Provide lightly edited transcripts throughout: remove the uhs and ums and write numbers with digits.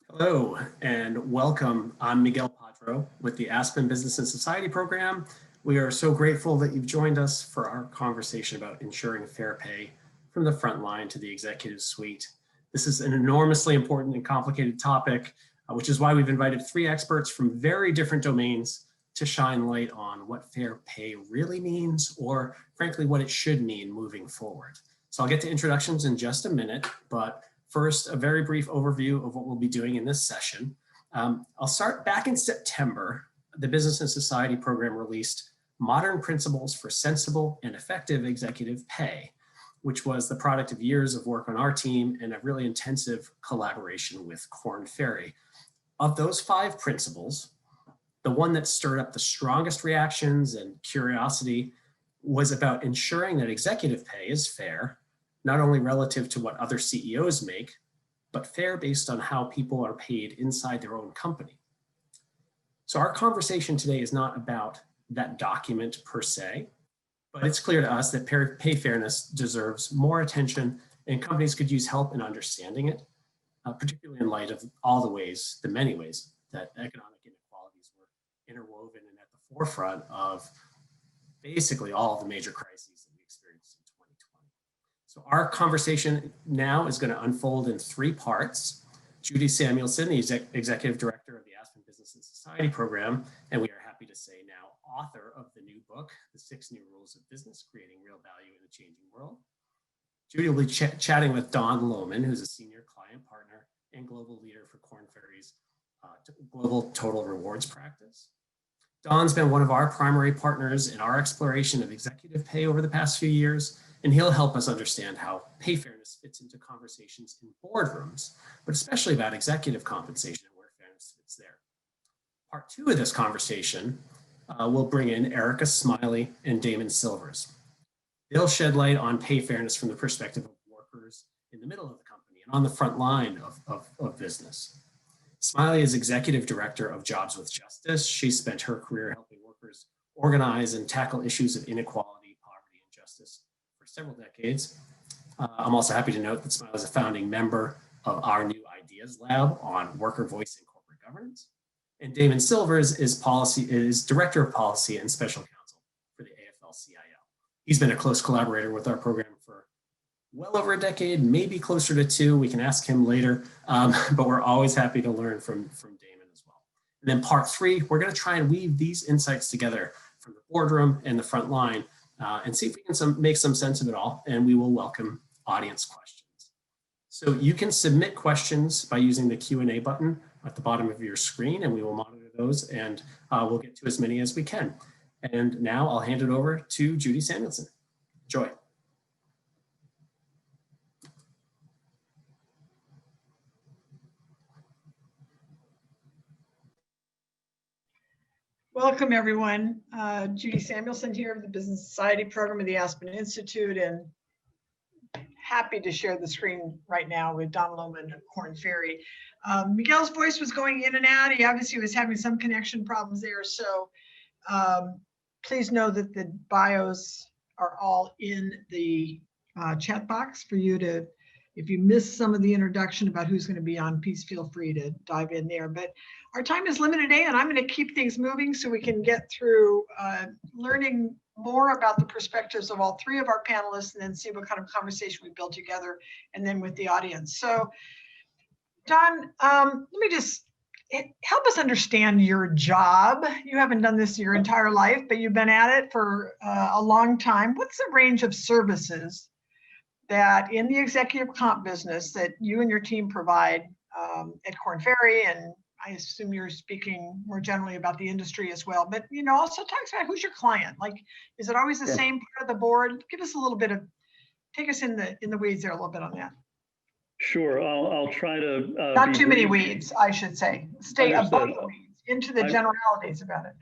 Hello and welcome. I'm Miguel Padro with the Aspen Business and Society program. We are so grateful that you've joined us for our conversation about ensuring fair pay from the front line to the executive suite. This is an enormously important and complicated topic, which is why we've invited three experts from very different domains to shine light on what fair pay really means, or frankly, what it should mean moving forward. So I'll get to introductions in just a minute, but first, a very brief overview of what we'll be doing in this session. I'll start back in September. The Business and Society program released Modern Principles for Sensible and Effective Executive Pay, which was the product of years of work on our team and a really intensive collaboration with Korn Ferry. Of those 5 principles, the one that stirred up the strongest reactions and curiosity was about ensuring that executive pay is fair, not only relative to what other CEOs make, but fair based on how people are paid inside their own company. So our conversation today is not about that document per se, but it's clear to us that pay fairness deserves more attention, and companies could use help in understanding it, particularly in light of all the many ways that economic inequalities were interwoven and at the forefront of basically all of the major crises that we experienced in 2020. So our conversation now is going to unfold in 3 parts. Judy Samuelson, the Executive Director of the Aspen Business and Society program, and we are happy to say now author of the new book, The 6 New Rules of Business, Creating Real Value in a Changing World. Judy will be chatting with Don Lohman, who's a senior client partner and global leader for Korn Ferry's global total rewards practice. Don's been one of our primary partners in our exploration of executive pay over the past few years, and he'll help us understand how pay fairness fits into conversations in boardrooms, but especially about executive compensation and where fairness fits there. Part 2 of this conversation will bring in Erica Smiley and Damon Silvers. They'll shed light on pay fairness from the perspective of workers in the middle of the company and on the front line of business. Smiley is Executive Director of Jobs with Justice. She spent her career helping workers organize and tackle issues of inequality, poverty, and justice for several decades. I'm also happy to note that Smiley is a founding member of our new Ideas Lab on worker voice and corporate governance. And Damon Silvers is Director of Policy and Special Counsel for the AFL-CIO. He's been a close collaborator with our program for well over a decade, maybe closer to 2. We can ask him later, but we're always happy to learn from Damon as well. And then part 3, we're going to try and weave these insights together from the boardroom and the front line and see if we can make some sense of it all, and we will welcome audience questions. So you can submit questions by using the Q&A button at the bottom of your screen, and we will monitor those, and we'll get to as many as we can. And now I'll hand it over to Judy Samuelson. Enjoy. Welcome, everyone. Judy Samuelson here of the Business Society program of the Aspen Institute, and happy to share the screen right now with Don Lohman of Korn Ferry. Miguel's voice was going in and out. He obviously was having some connection problems there. So please know that the bios are all in the chat box for you to, if you missed some of the introduction about who's going to be on, please feel free to dive in there. But our time is limited today, and I'm going to keep things moving so we can get through learning more about the perspectives of all 3 of our panelists, and then see what kind of conversation we build together, and then with the audience. So, Don, let me just help us understand your job. You haven't done this your entire life, but you've been at it for a long time. What's the range of services that in the executive comp business that you and your team provide at Korn Ferry? And I assume you're speaking more generally about the industry as well, but also talk about who's your client. Like, is it always the same part of the board? Give us a little bit of, take us in the weeds there a little bit on that. Sure, I'll try to. Not too many weeds, I should say. Stay above the weeds, into the generalities about it.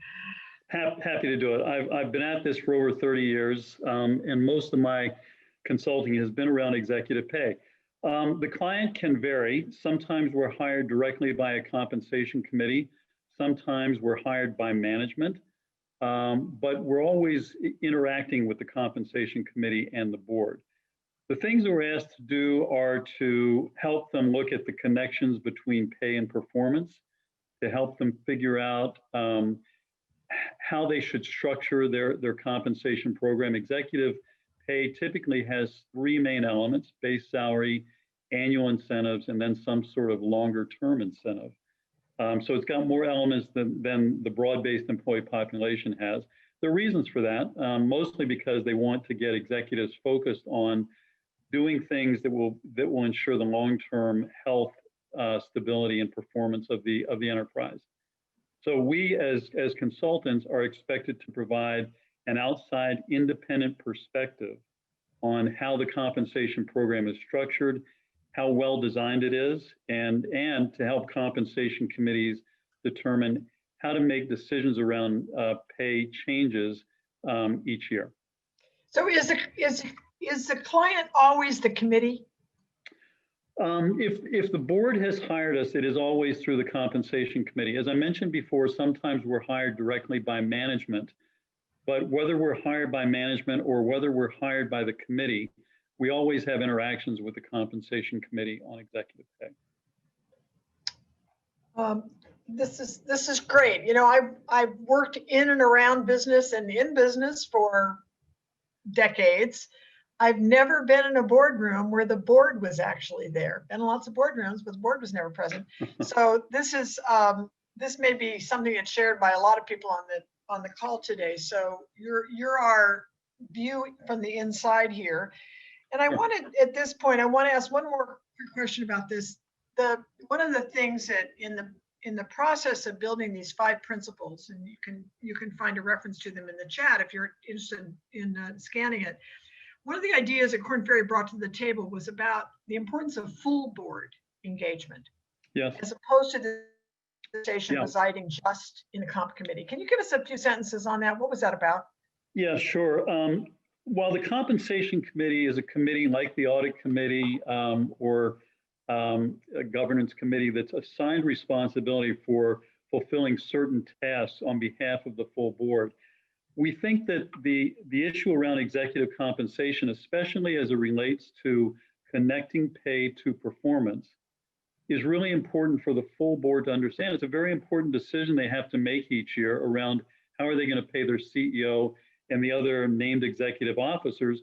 Happy to do it. I've been at this for over 30 years, and most of my consulting has been around executive pay. The client can vary. Sometimes we're hired directly by a compensation committee. Sometimes we're hired by management, but we're always interacting with the compensation committee and the board. The things that we're asked to do are to help them look at the connections between pay and performance, to help them figure out how they should structure their compensation program. Executive pay typically has three main elements: base salary, annual incentives, and then some sort of longer term incentive. So it's got more elements than the broad-based employee population has. There are reasons for that, mostly because they want to get executives focused on doing things that will ensure the long-term health, stability, and performance of the enterprise. So we as consultants are expected to provide an outside independent perspective on how the compensation program is structured, how well designed it is, and to help compensation committees determine how to make decisions around pay changes each year. So is the client always the committee? If the board has hired us, it is always through the compensation committee. As I mentioned before, sometimes we're hired directly by management, but whether we're hired by management or whether we're hired by the committee, we always have interactions with the compensation committee on executive pay. This is great. You know, I've worked in and around business and in business for decades. I've never been in a boardroom where the board was actually there. Been in lots of boardrooms, but the board was never present. So this may be something that's shared by a lot of people on the call today. So you're our view from the inside here. And I wanted, at this point, I want to ask one more question about this. One of the things that in the process of building these 5 principles, and you can find a reference to them in the chat if you're interested in scanning it. One of the ideas that Korn Ferry brought to the table was about the importance of full board engagement, yes, as opposed to the station residing just in a comp committee. Can you give us a few sentences on that? What was that about? Yeah, sure. While the compensation committee is a committee like the audit committee or a governance committee that's assigned responsibility for fulfilling certain tasks on behalf of the full board, we think that the issue around executive compensation, especially as it relates to connecting pay to performance, is really important for the full board to understand. It's a very important decision they have to make each year around how are they going to pay their CEO and the other named executive officers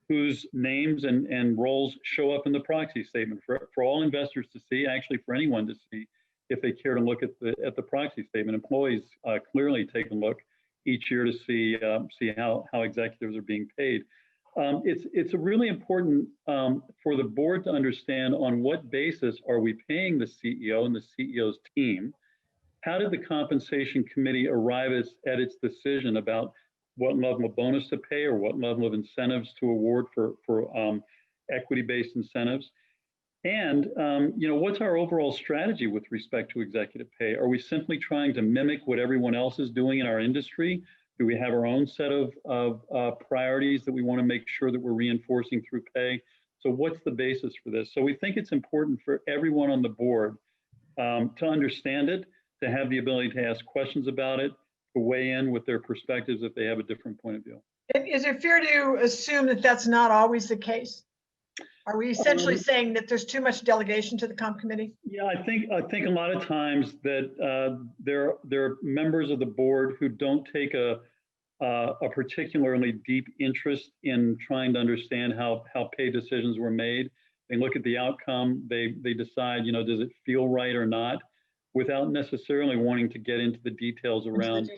whose names and roles show up in the proxy statement for all investors to see, actually for anyone to see if they care to look at the proxy statement. Employees clearly take a look each year to see how executives are being paid. It's really important for the board to understand on what basis are we paying the CEO and the CEO's team. How did the compensation committee arrive at its decision about what level of bonus to pay or what level of incentives to award for equity-based incentives? And what's our overall strategy with respect to executive pay? Are we simply trying to mimic what everyone else is doing in our industry? Do we have our own set of priorities that we want to make sure that we're reinforcing through pay? So what's the basis for this? So we think it's important for everyone on the board to understand it, to have the ability to ask questions about it, to weigh in with their perspectives if they have a different point of view. Is it fair to assume that that's not always the case? Are we essentially saying that there's too much delegation to the comp committee? Yeah, I think a lot of times that there are members of the board who don't take a particularly deep interest in trying to understand how pay decisions were made. They look at the outcome, they decide, does it feel right or not, without necessarily wanting to get into the details around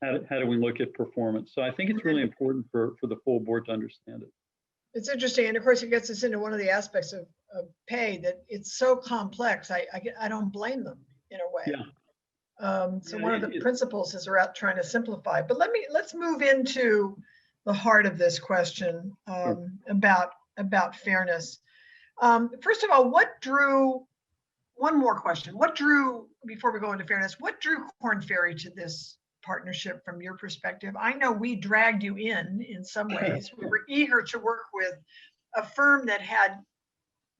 how do we look at performance. So I think it's really important for the full board to understand it. It's interesting, and of course it gets us into one of the aspects of pay that it's so complex. I don't blame them in a way. Yeah. So one of the principles is we're out trying to simplify. But let's move into the heart of this question about fairness. First of all, one more question. Before we go into fairness, what drew Korn Ferry to this partnership from your perspective? I know we dragged you in some ways. We were eager to work with a firm that had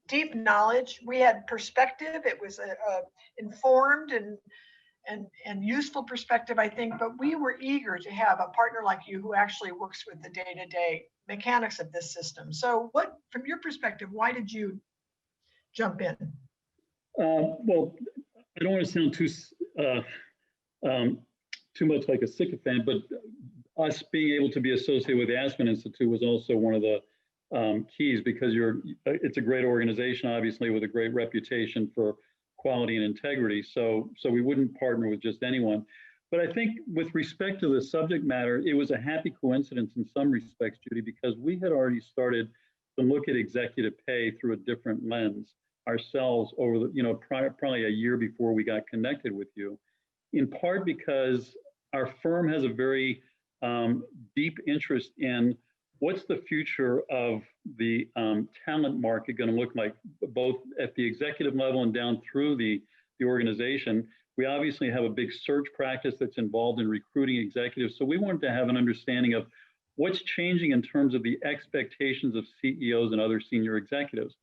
deep knowledge. We had perspective. It was informed and useful perspective, I think, but we were eager to have a partner like you who actually works with the day-to-day mechanics of this system. So what, from your perspective, why did you jump in? Well, I don't want to sound too much like a sycophant, but us being able to be associated with the Aspen Institute was also one of the keys, because it's a great organization, obviously, with a great reputation for quality and integrity. So we wouldn't partner with just anyone. But I think with respect to the subject matter, it was a happy coincidence in some respects, Judy, because we had already started to look at executive pay through a different lens ourselves over the, probably a year before we got connected with you, in part because our firm has a very deep interest in what's the future of the talent market going to look like, both at the executive level and down through the organization. We obviously have a big search practice that's involved in recruiting executives. So we wanted to have an understanding of what's changing in terms of the expectations of CEOs and other senior executives.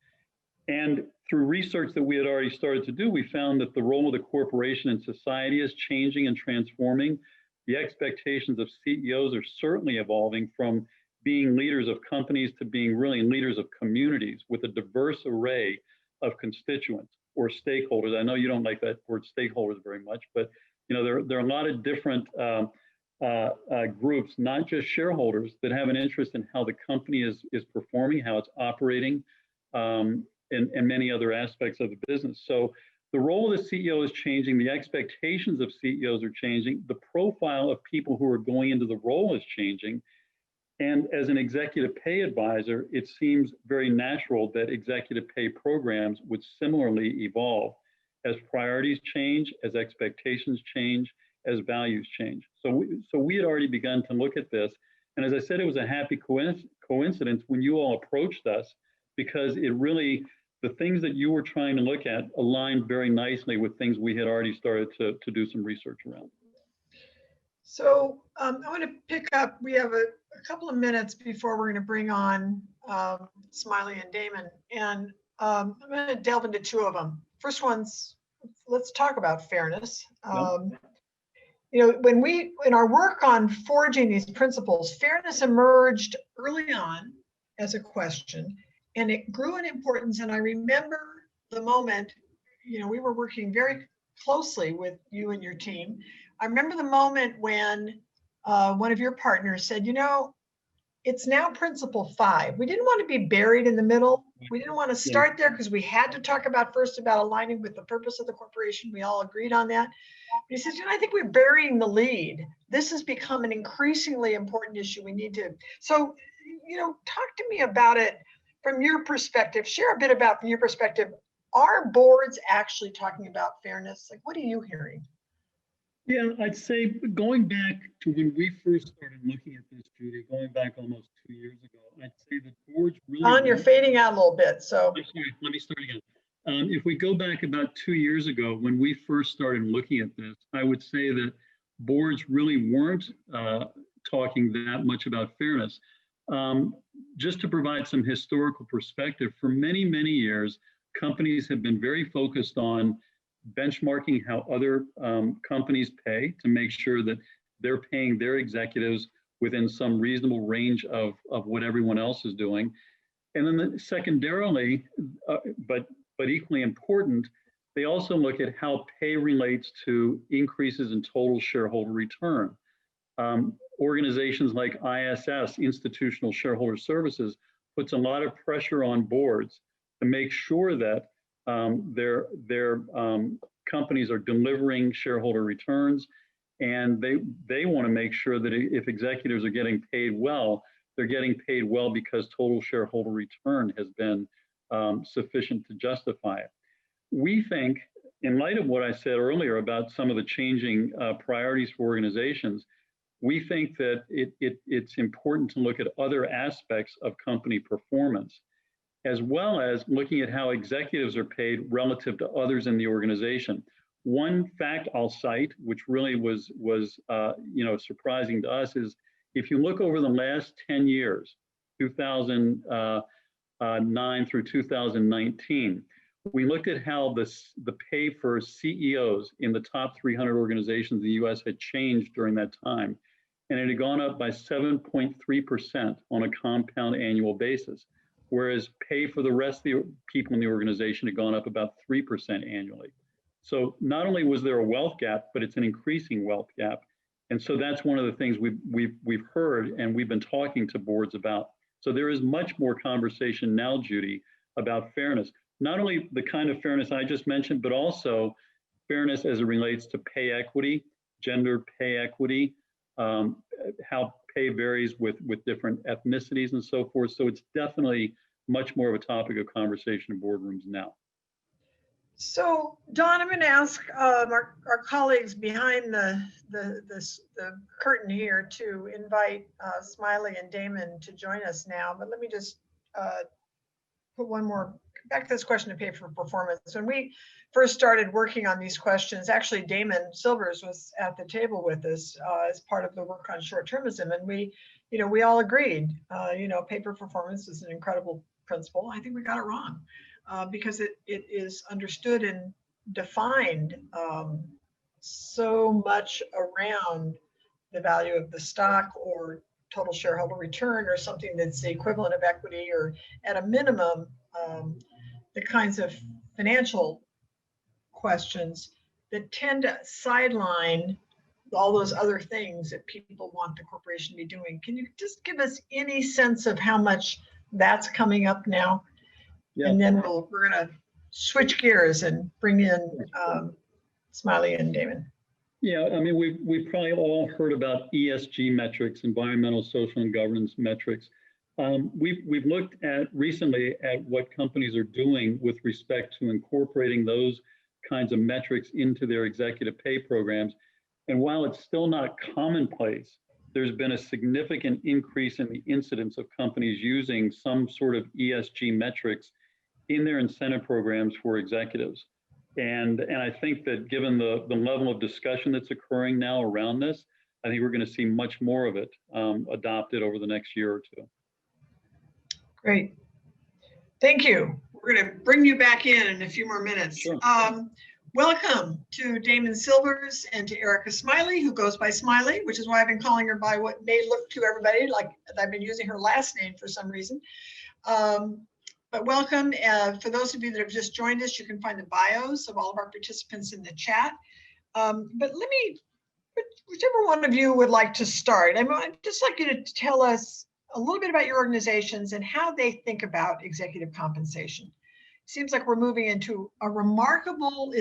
And through research that we had already started to do, we found that the role of the corporation in society is changing and transforming. The expectations of CEOs are certainly evolving from being leaders of companies to being really leaders of communities with a diverse array of constituents or stakeholders. I know you don't like that word stakeholders very much, but there are a lot of different groups, not just shareholders, that have an interest in how the company is performing, how it's operating, and many other aspects of the business. So the role of the CEO is changing, the expectations of CEOs are changing, the profile of people who are going into the role is changing. And as an executive pay advisor, it seems very natural that executive pay programs would similarly evolve as priorities change, as expectations change, as values change. So we had already begun to look at this. And as I said, it was a happy coincidence when you all approached us, because it really, the things that you were trying to look at aligned very nicely with things we had already started to do some research around. So I want to pick up, we have a couple of minutes before we're going to bring on Smiley and Damon. And I'm going to delve into two of them. First one's, let's talk about fairness. When in our work on forging these principles, fairness emerged early on as a question, and it grew in importance. And I remember the moment, we were working very closely with you and your team. I remember the moment when one of your partners said, it's now principle 5. We didn't want to be buried in the middle. We didn't want to start there because we had to talk about aligning with the purpose of the corporation. We all agreed on that. But he says, I think we're burying the lead. This has become an increasingly important issue. We need to. So, talk to me about it from your perspective. Share a bit about, from your perspective, are boards actually talking about fairness? Like, what are you hearing? Yeah, I'd say going back to when we first started looking at this, Judy, going back almost 2 years ago, I'd say the boards really— you're fading out a little bit, so. I'm sorry, let me start again. If we go back about 2 years ago, when we first started looking at this, I would say that boards really weren't talking that much about fairness. Just to provide some historical perspective, for many, many years, companies have been very focused on benchmarking how other companies pay to make sure that they're paying their executives within some reasonable range of what everyone else is doing. And then secondarily, but equally important, they also look at how pay relates to increases in total shareholder return. Organizations like ISS, Institutional Shareholder Services, puts a lot of pressure on boards to make sure that their companies are delivering shareholder returns, and they want to make sure that if executives are getting paid well, they're getting paid well because total shareholder return has been sufficient to justify it. We think, in light of what I said earlier about some of the changing priorities for organizations, we think that it's important to look at other aspects of company performance, as well as looking at how executives are paid relative to others in the organization. One fact I'll cite, which really was surprising to us, is if you look over the last 10 years, 2009 through 2019, we looked at how the pay for CEOs in the top 300 organizations in the US had changed during that time. And it had gone up by 7.3% on a compound annual basis, whereas pay for the rest of the people in the organization had gone up about 3% annually. So not only was there a wealth gap, but it's an increasing wealth gap. And so that's one of the things we've heard and we've been talking to boards about. So there is much more conversation now, Judy, about fairness. Not only the kind of fairness I just mentioned, but also fairness as it relates to pay equity, gender pay equity, how pay varies with different ethnicities and so forth. So it's definitely much more of a topic of conversation in boardrooms now. So, Don, I'm going to ask our colleagues behind the curtain here to invite Smiley and Damon to join us now. But let me just put one more back to this question of pay for performance. When we first started working on these questions, actually Damon Silvers was at the table with us as part of the work on short-termism, and we all agreed. Pay for performance is an incredible principle. I think we got it wrong. Because it is understood and defined so much around the value of the stock or total shareholder return or something that's the equivalent of equity, or at a minimum, the kinds of financial questions that tend to sideline all those other things that people want the corporation to be doing. Can you just give us any sense of how much that's coming up now? Yeah. And then we're going to switch gears and bring in Smiley and Damon. Yeah, I mean, we've probably all heard about ESG metrics, environmental, social, and governance metrics. We've looked at recently at what companies are doing with respect to incorporating those kinds of metrics into their executive pay programs. And while it's still not commonplace, there's been a significant increase in the incidence of companies using some sort of ESG metrics in their incentive programs for executives. And I think that given the level of discussion that's occurring now around this, I think we're going to see much more of it adopted over the next year or two. Great. Thank you. We're going to bring you back in a few more minutes. Sure. Welcome to Damon Silvers and to Erica Smiley, who goes by Smiley, which is why I've been calling her by what may look to everybody like I've been using her last name for some reason. But welcome. For those of you that have just joined us, you can find the bios of all of our participants in the chat. But whichever one of you would like to start, I'd just like you to tell us a little bit about your organizations and how they think about executive compensation. Seems like we're moving into a remarkable,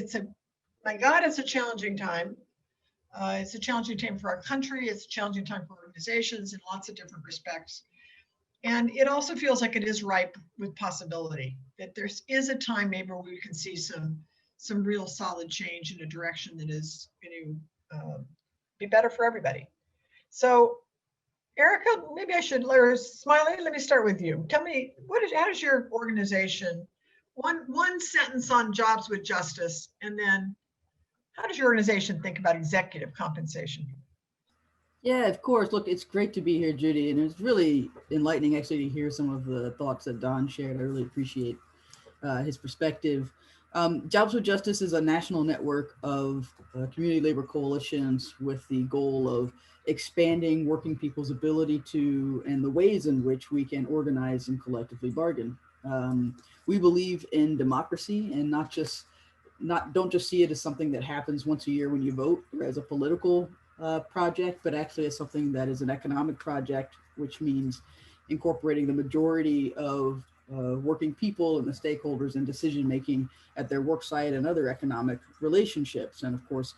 my God, it's a challenging time. It's a challenging time for our country. It's a challenging time for organizations in lots of different respects. And it also feels like it is ripe with possibility, that there is a time maybe where we can see some real solid change in a direction that is going to be better for everybody. So Erica, maybe I should, or Smiley, let me start with you. Tell me, how does your organization, one sentence on jobs with justice, and then how does your organization think about executive compensation? Yeah, of course. Look, it's great to be here, Judy, and it's really enlightening actually to hear some of the thoughts that Don shared. I really appreciate his perspective. Jobs with Justice is a national network of community labor coalitions with the goal of expanding working people's ability to and the ways in which we can organize and collectively bargain. We believe in democracy and don't just see it as something that happens once a year when you vote or as a political project, but actually as something that is an economic project, which means incorporating the majority of working people and the stakeholders in decision-making at their work site and other economic relationships. And of course,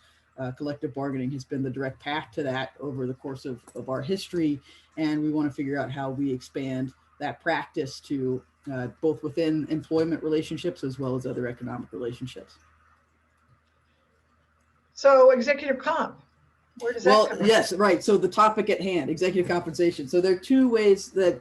collective bargaining has been the direct path to that over the course of our history. And we want to figure out how we expand that practice to both within employment relationships as well as other economic relationships. So executive comp. Where does that come from? Yes, right. So the topic at hand, executive compensation. So there are two ways that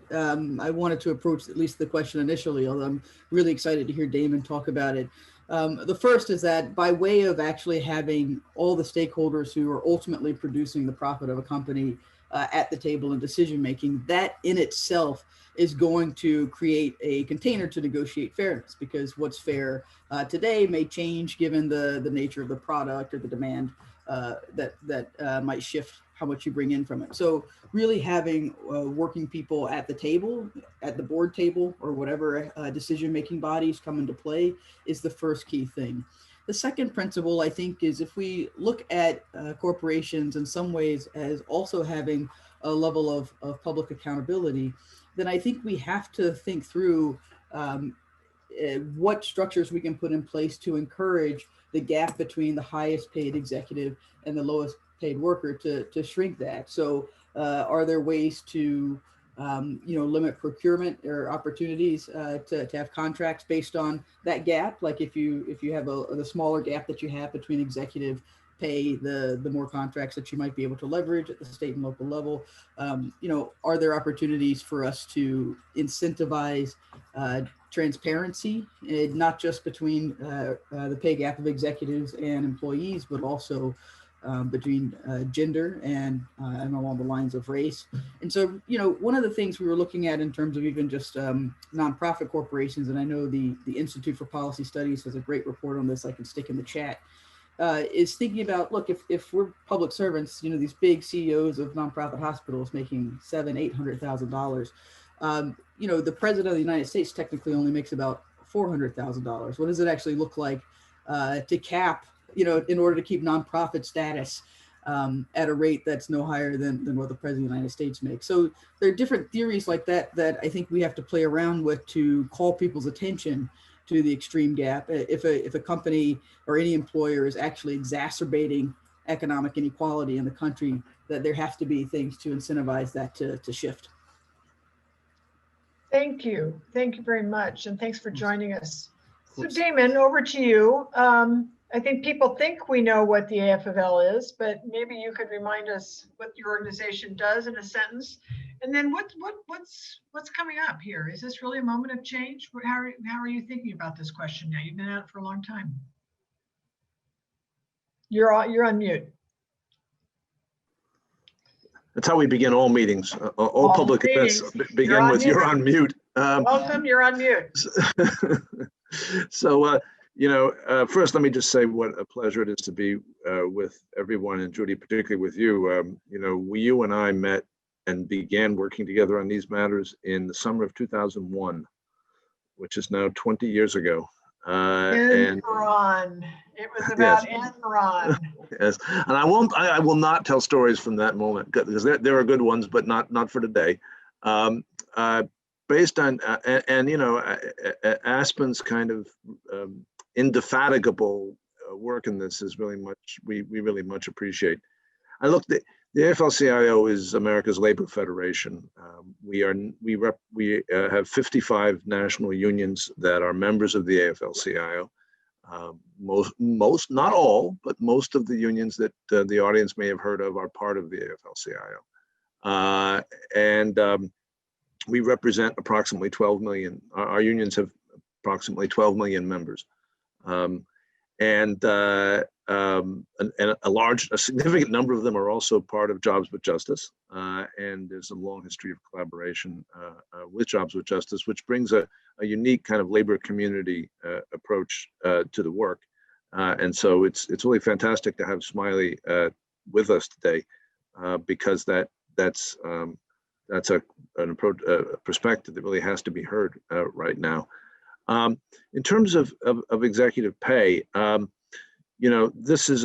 I wanted to approach at least the question initially, although I'm really excited to hear Damon talk about it. The first is that by way of actually having all the stakeholders who are ultimately producing the profit of a company at the table in decision making, that in itself is going to create a container to negotiate fairness, because what's fair today may change given the nature of the product or the demand that might shift how much you bring in from it. So really having working people at the table, at the board table, or whatever decision-making bodies come into play is the first key thing. The second principle, I think, is if we look at corporations in some ways as also having a level of public accountability, then I think we have to think through what structures we can put in place to encourage the gap between the highest paid executive and the lowest paid worker to shrink that. So are there ways to limit procurement or opportunities to have contracts based on that gap? Like if you have the smaller gap that you have between executive pay, the more contracts that you might be able to leverage at the state and local level. Are there opportunities for us to incentivize transparency, not just between the pay gap of executives and employees, but also between gender and along the lines of race. And so, one of the things we were looking at in terms of even just nonprofit corporations, and I know the Institute for Policy Studies has a great report on this I can stick in the chat, is thinking about, look, if we're public servants, these big CEOs of nonprofit hospitals making $700,000-800,000, the president of the United States technically only makes about $400,000. What does it actually look like to cap, in order to keep nonprofit status at a rate that's no higher than what the president of the United States makes? So there are different theories like that I think we have to play around with to call people's attention to the extreme gap. If a company or any employer is actually exacerbating economic inequality in the country, that there have to be things to incentivize that to shift. Thank you. Thank you very much. And thanks for joining us. So Damon, over to you. I think people think we know what the AFL is, but maybe you could remind us what your organization does in a sentence. And then what's coming up here? Is this really a moment of change? How are you thinking about this question now? You've been at it for a long time. You're on mute. That's how we begin all meetings. All public events begin with "You're on mute." Welcome. You're on mute. So, first, let me just say what a pleasure it is to be with everyone, and Judy, particularly with you. You and I met and began working together on these matters in the summer of 2001, which is now 20 years ago. Enron. It was about Enron. Yes, and I will not tell stories from that moment, because there are good ones, but not for today. Based on Aspen's kind of indefatigable work in this is really much, we really much appreciate. The AFL-CIO is America's labor federation. We have 55 national unions that are members of the AFL-CIO. Most, not all, but most of the unions that the audience may have heard of are part of the AFL-CIO. We represent approximately 12 million. Our unions have approximately 12 million members. And a significant number of them are also part of Jobs with Justice. And there's a long history of collaboration with Jobs with Justice, which brings a unique kind of labor community approach to the work. And so it's really fantastic to have Smiley with us today, because that's a perspective that really has to be heard right now. In terms of executive pay, this is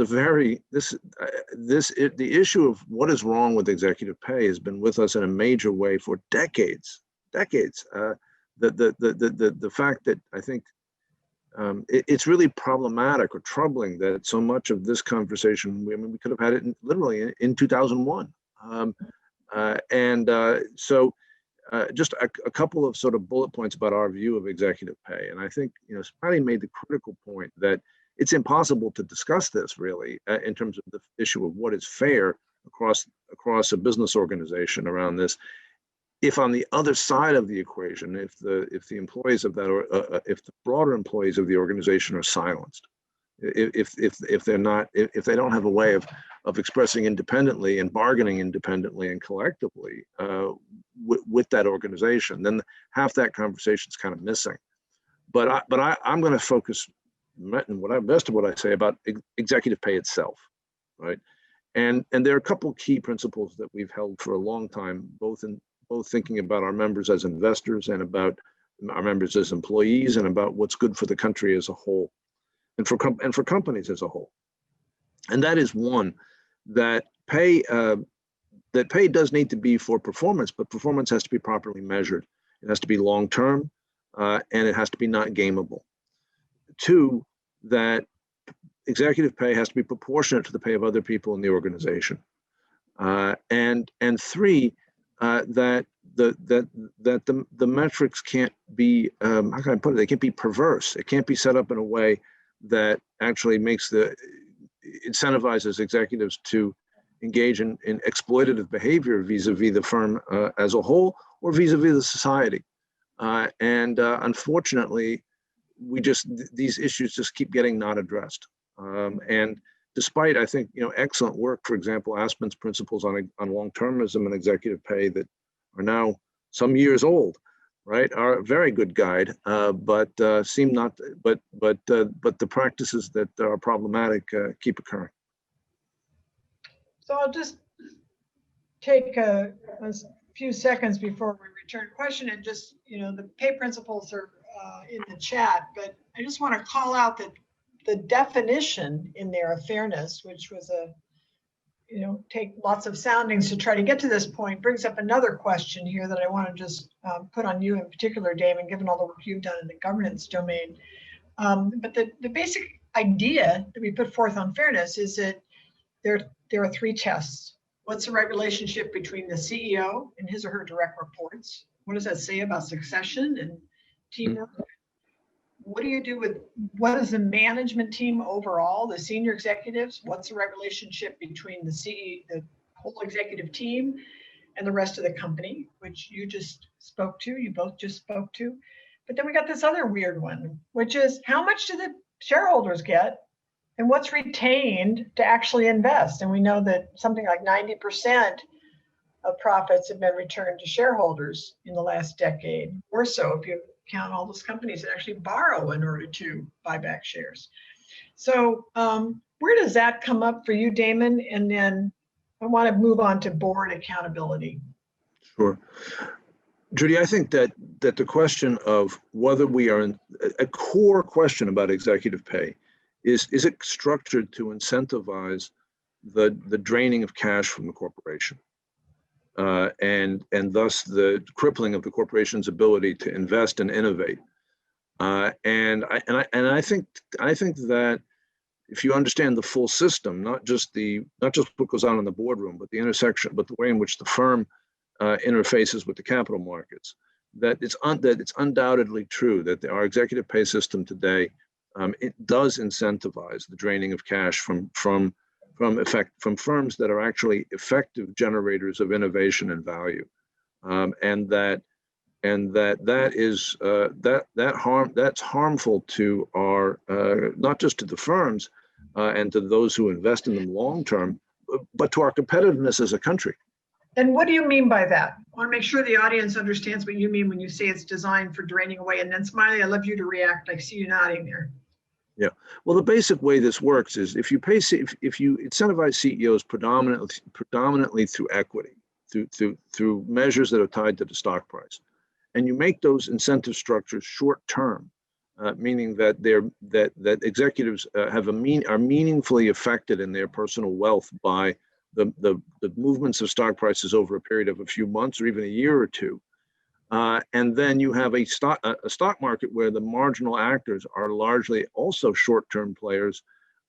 the issue of what is wrong with executive pay has been with us in a major way for decades. The fact that I think it's really problematic or troubling that so much of this conversation, we could have had it literally in 2001. So just a couple of sort of bullet points about our view of executive pay. And I think, Smiley made the critical point that it's impossible to discuss this really in terms of the issue of what is fair across a business organization around this, if on the other side of the equation, if the employees of that, or if the broader employees of the organization are silenced, if they don't have a way of expressing independently and bargaining independently and collectively with that organization, then half that conversation is kind of missing. But I'm going to focus best of what I say about executive pay itself, right? And there are a couple key principles that we've held for a long time, both thinking about our members as investors and about our members as employees and about what's good for the country as a whole and for companies as a whole. And that is one, that pay does need to be for performance, but performance has to be properly measured. It has to be long-term, and it has to be not gameable. Two, that executive pay has to be proportionate to the pay of other people in the organization. And three, that the metrics can't be, how can I put it? They can't be perverse. It can't be set up in a way that actually incentivizes executives to engage in exploitative behavior vis-a-vis the firm as a whole or vis-a-vis the society. Unfortunately, these issues just keep getting not addressed. And despite, I think, excellent work, for example, Aspen's principles on long-termism and executive pay that are now some years old, right, are a very good guide, but seem not, but the practices that are problematic keep occurring. So I'll just take a few seconds before we return question, and just, the pay principles are in the chat, but I just want to call out that the definition in there of fairness, which was take lots of soundings to try to get to this point, brings up another question here that I want to just put on you in particular, Damon, given all the work you've done in the governance domain. But the basic idea that we put forth on fairness is that there are three tests. What's the right relationship between the CEO and his or her direct reports? What does that say about succession and teamwork? What do you do what is the management team overall, the senior executives? What's the right relationship between the CEO, the whole executive team, and the rest of the company, which you both just spoke to. But then we got this other weird one, which is how much do the shareholders get and what's retained to actually invest? And we know that something like 90% of profits have been returned to shareholders in the last decade, or so if you count all those companies that actually borrow in order to buy back shares. So where does that come up for you, Damon? And then I want to move on to board accountability. Sure. Judy, I think that the question of whether we are in a core question about executive pay is it structured to incentivize the draining of cash from the corporation and thus the crippling of the corporation's ability to invest and innovate. And I think that if you understand the full system, not just what goes on in the boardroom, but the intersection, but the way in which the firm interfaces with the capital markets, that it's undoubtedly true that our executive pay system today it does incentivize the draining of cash from firms that are actually effective generators of innovation and value, and that's harmful to our not just to the firms and to those who invest in them long term, but to our competitiveness as a country. And what do you mean by that? I want to make sure the audience understands what you mean when you say it's designed for draining away. And then Smiley, I'd love you to react. I see you nodding there. Yeah, well, the basic way this works is if you incentivize CEOs predominantly through equity, through measures that are tied to the stock price, and you make those incentive structures short term, meaning that that executives are meaningfully affected in their personal wealth by the movements of stock prices over a period of a few months or even a year or two. And then you have a stock market where the marginal actors are largely also short-term players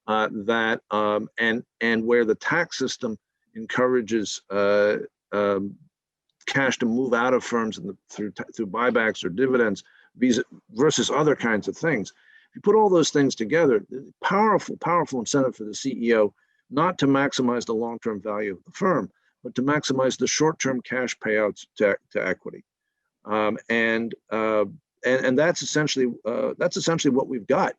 and where the tax system encourages cash to move out of firms through buybacks or dividends versus other kinds of things. If you put all those things together, powerful incentive for the CEO not to maximize the long-term value of the firm, but to maximize the short-term cash payouts to equity. And that's essentially what we've got.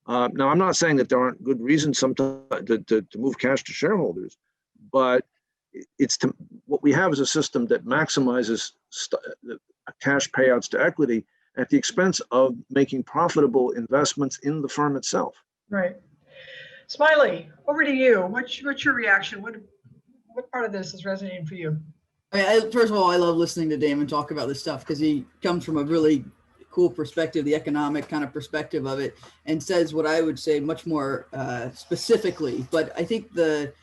Now, I'm not saying that there aren't good reasons sometimes to move cash to shareholders, but what we have is a system that maximizes cash payouts to equity at the expense of making profitable investments in the firm itself. Right. Smiley, over to you. What's your reaction? What part of this is resonating for you? First of all, I love listening to Damon talk about this stuff because he comes from a really cool perspective, the economic kind of perspective of it, and says what I would say much more specifically. But I think to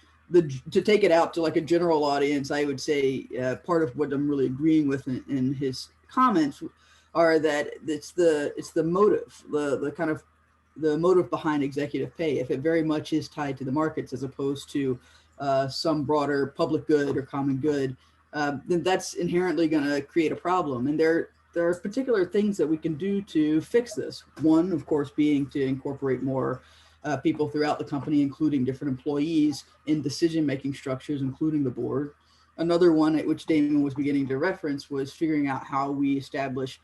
take it out to like a general audience, I would say part of what I'm really agreeing with in his comments are that it's the motive, the kind of the motive behind executive pay. If it very much is tied to the markets as opposed to some broader public good or common good, then that's inherently going to create a problem. And there are particular things that we can do to fix this. One, of course, being to incorporate more people throughout the company, including different employees in decision-making structures, including the board. Another one at which Damon was beginning to reference was figuring out how we establish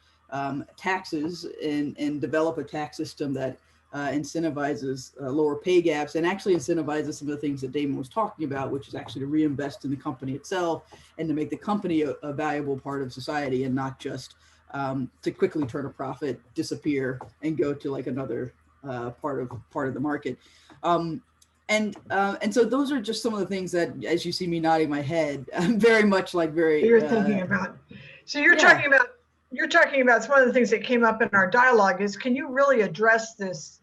taxes and develop a tax system that incentivizes lower pay gaps and actually incentivizes some of the things that Damon was talking about, which is actually to reinvest in the company itself and to make the company a valuable part of society and not just to quickly turn a profit, disappear, and go to like another part of the market. And so those are just some of the things that, as you see me nodding my head, I'm very much like You're thinking about. So you're talking about it's one of the things that came up in our dialogue is, can you really address this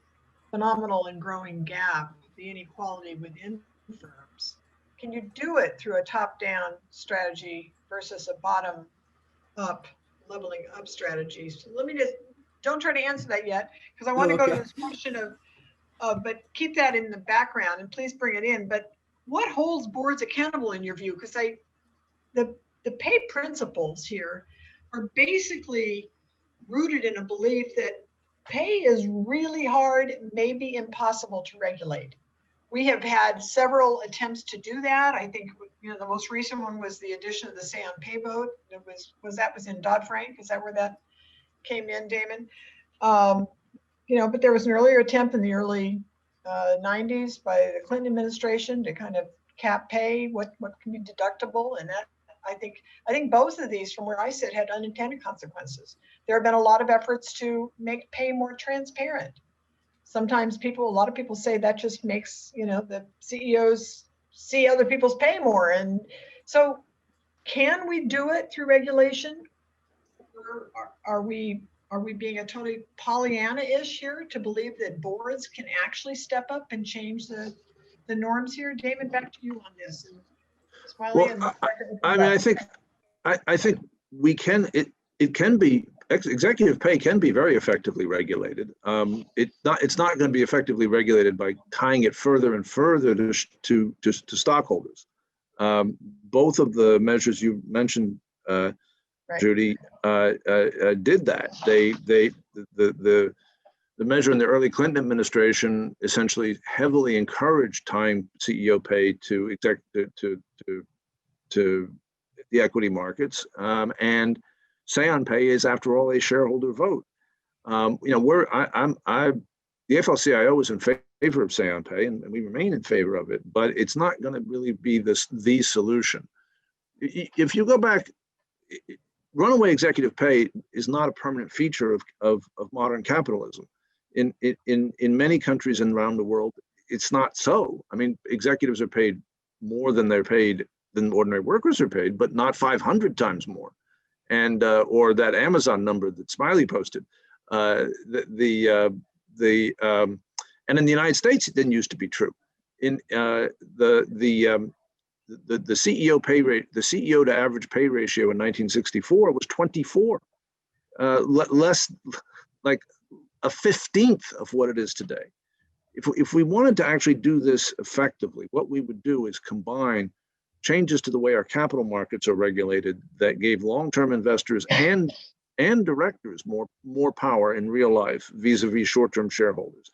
phenomenal and growing gap, the inequality within firms? Can you do it through a top-down strategy versus a bottom-up, leveling up strategy? So let me just, don't try to answer that yet, because I want to go to this question of, but keep that in the background and please bring it in. But what holds boards accountable in your view? Because the pay principles here are basically rooted in a belief that pay is really hard, maybe impossible to regulate. We have had several attempts to do that. I think the most recent one was the addition of the say on pay vote. It was in Dodd-Frank. Is that where that came in, Damon? But there was an earlier attempt in the early 90s by the Clinton administration to kind of cap pay, what can be deductible, and that I think both of these, from where I sit, had unintended consequences. There have been a lot of efforts to make pay more transparent. Sometimes a lot of people say that just makes, the CEOs see other people's pay more. And so can we do it through regulation? Or are we being a totally Pollyanna-ish here to believe that boards can actually step up and change the norms here? Damon, back to you on this. And Smiley, well, I mean, I think we can. It can be, executive pay can be very effectively regulated. It's not going to be effectively regulated by tying it further and further to stockholders. Both of the measures you mentioned, right, Judy, did that. The measure in the early Clinton administration essentially heavily encouraged tying CEO pay to the equity markets, and say on pay is, after all, a shareholder vote. The AFL-CIO is in favor of say on pay, and we remain in favor of it, but it's not going to really be the solution. If you go back, runaway executive pay is not a permanent feature of modern capitalism. In many countries and around the world, it's not so. I mean, executives are paid more than ordinary workers are paid, but not 500 times more. And or that Amazon number that Smiley posted. And in the United States, it didn't used to be true. In the CEO pay rate, the CEO to average pay ratio in 1964 was 24, less, like a 15th of what it is today. If we wanted to actually do this effectively, what we would do is combine changes to the way our capital markets are regulated that gave long-term investors and directors more power in real life vis-a-vis short-term shareholders.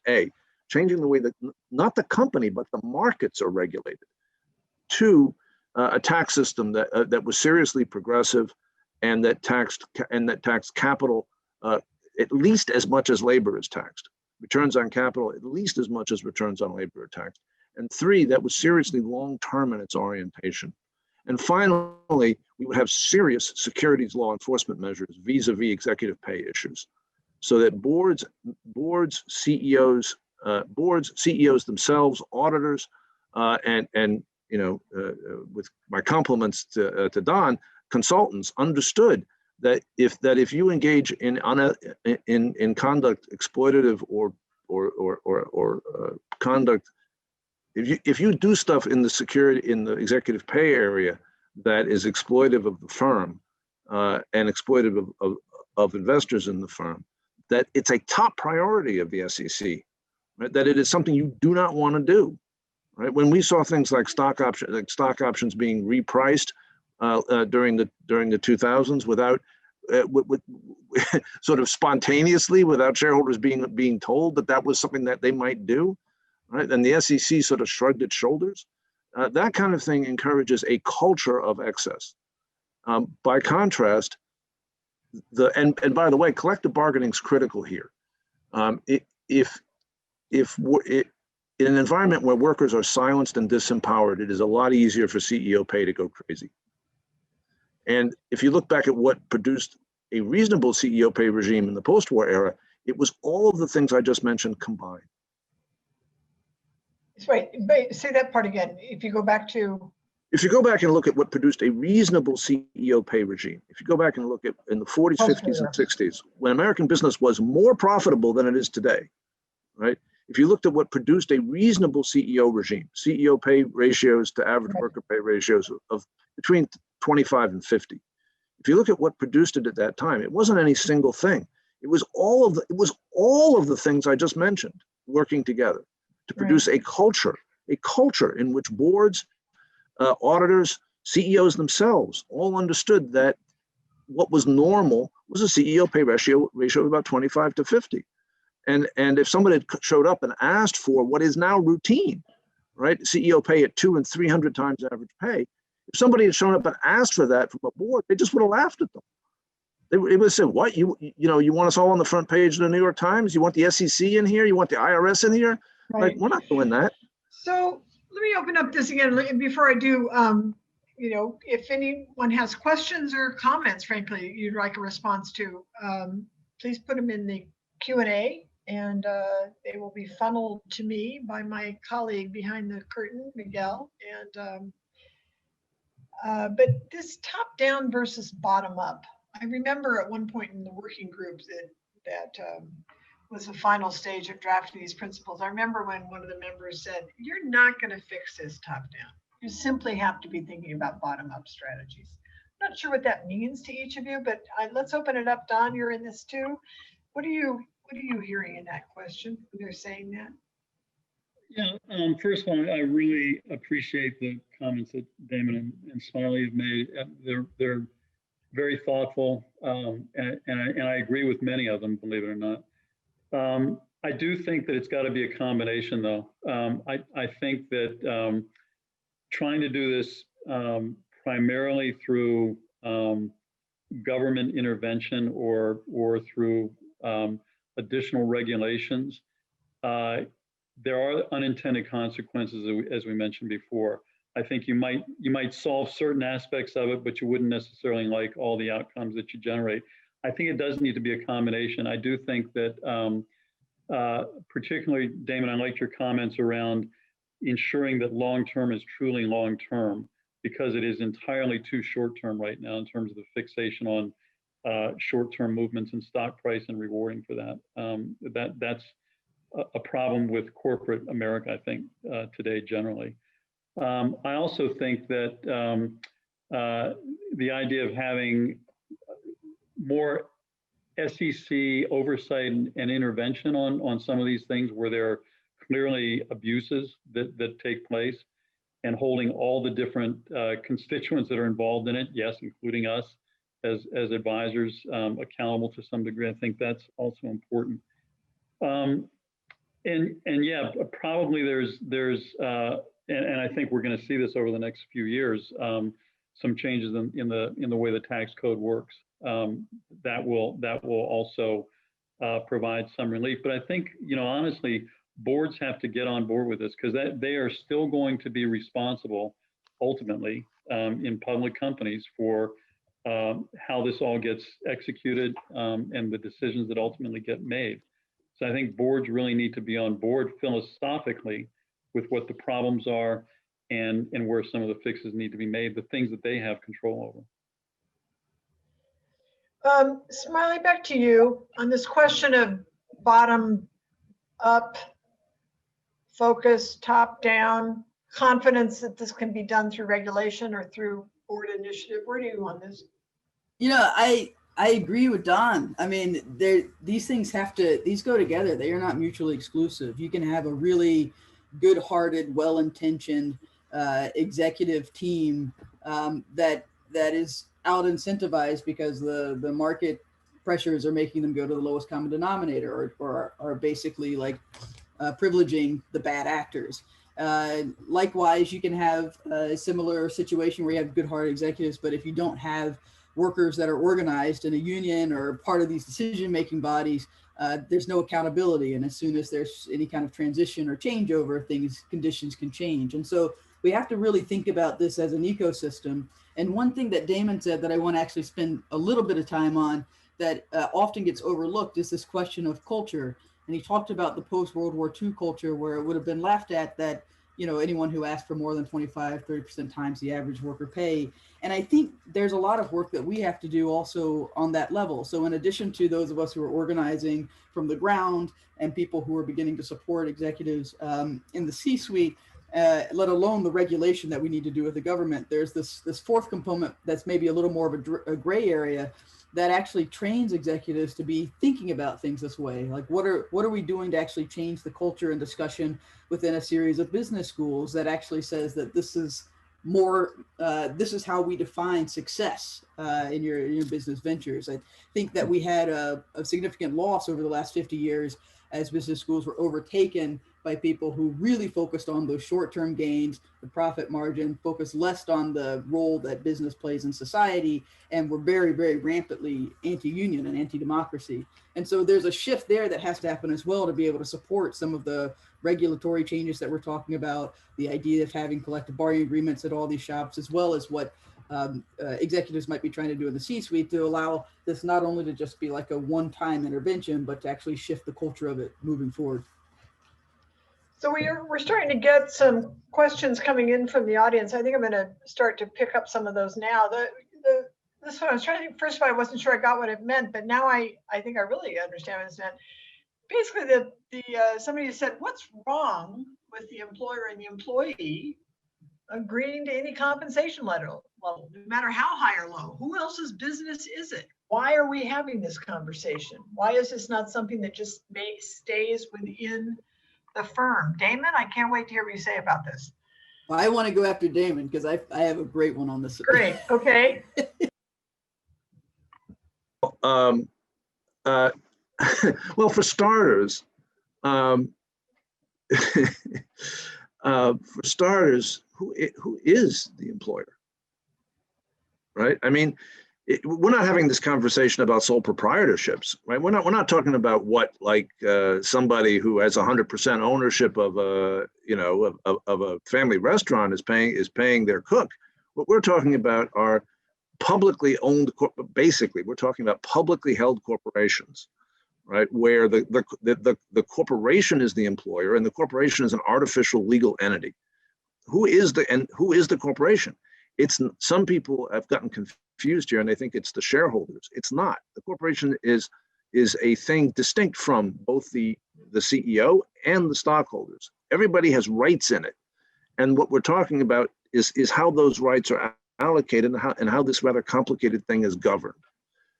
Changing the way that not the company but the markets are regulated. Two, a tax system that was seriously progressive and that taxed capital at least as much as labor is taxed. returns on capital at least as much as returns on labor or tax. And three, that was seriously long-term in its orientation. And finally, we would have serious securities law enforcement measures vis-a-vis executive pay issues, so that boards, CEOs, CEOs themselves, auditors, and with my compliments to Don, consultants understood that if you engage in conduct exploitative or conduct, if you do stuff in the executive pay area that is exploitive of the firm and exploitive of investors in the firm, that it's a top priority of the SEC, right? That it is something you do not want to do, right? When we saw things like stock options being repriced during the 2000s without sort of spontaneously, without shareholders being told that was something that they might do, right? And the SEC sort of shrugged its shoulders. That kind of thing encourages a culture of excess. By contrast, and by the way, collective bargaining is critical here. If in an environment where workers are silenced and disempowered, it is a lot easier for CEO pay to go crazy. And if you look back at what produced a reasonable CEO pay regime in the post-war era, it was all of the things I just mentioned combined. Wait, say that part again. If you go back and look at what produced a reasonable CEO pay regime, if you go back and look at in the 40s, 50s, and 60s, when American business was more profitable than it is today, right? If you looked at what produced a reasonable CEO regime, CEO pay ratios to average worker pay ratios of between 25 and 50. If you look at what produced it at that time, it wasn't any single thing. It was all of the things I just mentioned working together to produce a culture in which boards, auditors, CEOs themselves all understood that what was normal was a CEO pay ratio of about 25 to 50. And if somebody had showed up and asked for what is now routine, right, CEO pay at 200 and 300 times average pay, if somebody had shown up and asked for that from a board, they just would have laughed at them. They would have said, "What, you want us all on the front page of the New York Times? You want the SEC in here? You want the IRS in here?" Right. Like, we're not doing that. So let me open up this again. And before I do, if anyone has questions or comments, frankly, you'd like a response to, please put them in the Q&A, and they will be funneled to me by my colleague behind the curtain, Miguel. And but this top-down versus bottom-up, I remember at one point in the working group that was the final stage of drafting these principles. I remember when one of the members said, "You're not going to fix this top-down. You simply have to be thinking about bottom-up strategies." I'm not sure what that means to each of you, but let's open it up. Don, you're in this too. What are you hearing in that question when they're saying that? Yeah, first of all, I really appreciate the comments that Damon and Smiley have made. They're very thoughtful, and I agree with many of them, believe it or not. I do think that it's got to be a combination, though. I think that trying to do this primarily through government intervention or through additional regulations, there are unintended consequences, as we mentioned before. I think you might solve certain aspects of it, but you wouldn't necessarily like all the outcomes that you generate. I think it does need to be a combination. I do think that, particularly, Damon, I liked your comments around ensuring that long-term is truly long-term, because it is entirely too short-term right now in terms of the fixation on short-term movements in stock price and rewarding for that. That's a problem with corporate America, I think, today generally. I also think that the idea of having more SEC oversight and intervention on some of these things where there are clearly abuses that take place, and holding all the different constituents that are involved in it, yes, including us as advisors, accountable to some degree. I think that's also important. And yeah, probably there's and I think we're going to see this over the next few years, some changes in the way the tax code works. That will also provide some relief. But I think, honestly, boards have to get on board with this because they are still going to be responsible ultimately in public companies for how this all gets executed and the decisions that ultimately get made. So I think boards really need to be on board philosophically with what the problems are and where some of the fixes need to be made, the things that they have control over. Smiley, back to you on this question of bottom up focus, top down, confidence that this can be done through regulation or through board initiative. Where do you on this? I agree with Don. I mean, these things these go together. They are not mutually exclusive. You can have a really good-hearted, well-intentioned executive team that is out incentivized because the market pressures are making them go to the lowest common denominator or are basically like privileging the bad actors. Likewise, you can have a similar situation where you have good-hearted executives, but if you don't have workers that are organized in a union or part of these decision-making bodies, there's no accountability. And as soon as there's any kind of transition or changeover, conditions can change. And so we have to really think about this as an ecosystem. And one thing that Damon said that I want to actually spend a little bit of time on that often gets overlooked is this question of culture. And he talked about the post-World War II culture where it would have been laughed at that, anyone who asked for more than 25-30% times the average worker pay. And I think there's a lot of work that we have to do also on that level. So in addition to those of us who are organizing from the ground and people who are beginning to support executives in the C-suite, let alone the regulation that we need to do with the government, there's this fourth component that's maybe a little more of a gray area that actually trains executives to be thinking about things this way. Like what are we doing to actually change the culture and discussion within a series of business schools that actually says that this is how we define success in your business ventures. I think that we had a significant loss over the last 50 years as business schools were overtaken by people who really focused on those short-term gains, the profit margin, focused less on the role that business plays in society, and were very, very rampantly anti-union and anti-democracy. And so there's a shift there that has to happen as well to be able to support some of the regulatory changes that we're talking about, the idea of having collective bargaining agreements at all these shops, as well as what executives might be trying to do in the C-suite to allow this not only to just be like a one-time intervention, but to actually shift the culture of it moving forward. So we're starting to get some questions coming in from the audience. I think I'm going to start to pick up some of those now. This one I was trying to think. First of all, I wasn't sure I got what it meant, but now I think I really understand what it meant. Basically, somebody said, "What's wrong with the employer and the employee agreeing to any compensation level, no matter how high or low? Who else's business is it? Why are we having this conversation? Why is this not something that just stays within the firm?" Damon, I can't wait to hear what you say about this. Well, I want to go after Damon because I have a great one on this. Great. Okay. Well, for starters, who is the employer, right? I mean, we're not having this conversation about sole proprietorships, right? We're not talking about what somebody who has 100% ownership of a family restaurant is paying their cook. What we're talking about are publicly owned, basically, we're talking about publicly held corporations, right? Where the corporation is the employer and the corporation is an artificial legal entity. Who is the corporation? Some people have gotten confused here and they think it's the shareholders. It's not. The corporation is a thing distinct from both the CEO and the stockholders. Everybody has rights in it. And what we're talking about is how those rights are allocated and how this rather complicated thing is governed.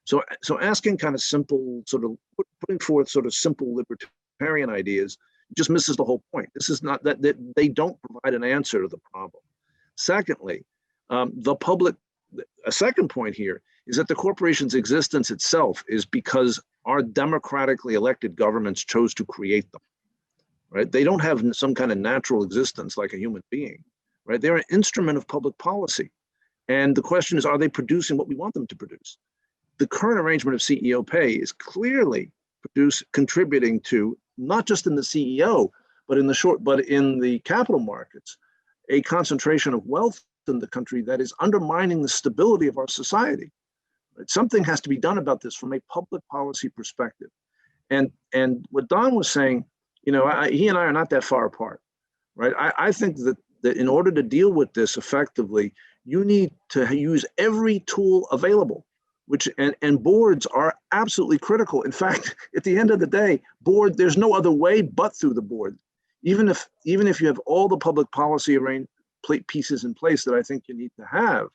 So asking kind of simple, sort of putting forth sort of simple libertarian ideas just misses the whole point. This is not that they don't provide an answer to the problem. Secondly, a second point here is that the corporation's existence itself is because our democratically elected governments chose to create them, right? They don't have some kind of natural existence like a human being, right? They're an instrument of public policy. And the question is, are they producing what we want them to produce? The current arrangement of CEO pay is clearly contributing to, not just in the CEO, but in the capital markets, a concentration of wealth in the country that is undermining the stability of our society. Right? Something has to be done about this from a public policy perspective. And what Don was saying, he and I are not that far apart, right? I think that in order to deal with this effectively, you need to use every tool available, and boards are absolutely critical. In fact, at the end of the day, there's no other way but through the board. Even if you have all the public policy pieces in place that I think you need to have,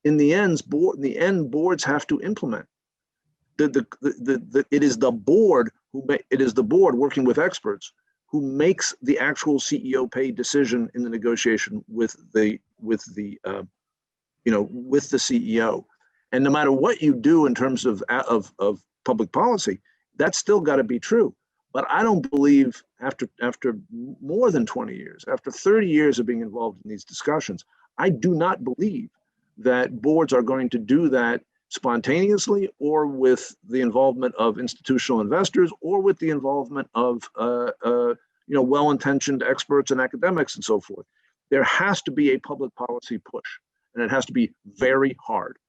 in the end, boards have to implement. It is the board working with experts who makes the actual CEO pay decision in the negotiation with the CEO. And no matter what you do in terms of public policy, that's still got to be true. But I don't believe after more than 20 years, after 30 years of being involved in these discussions, I do not believe that boards are going to do that spontaneously, or with the involvement of institutional investors, or with the involvement of well-intentioned experts and academics and so forth. There has to be a public policy push, and it has to be very hard.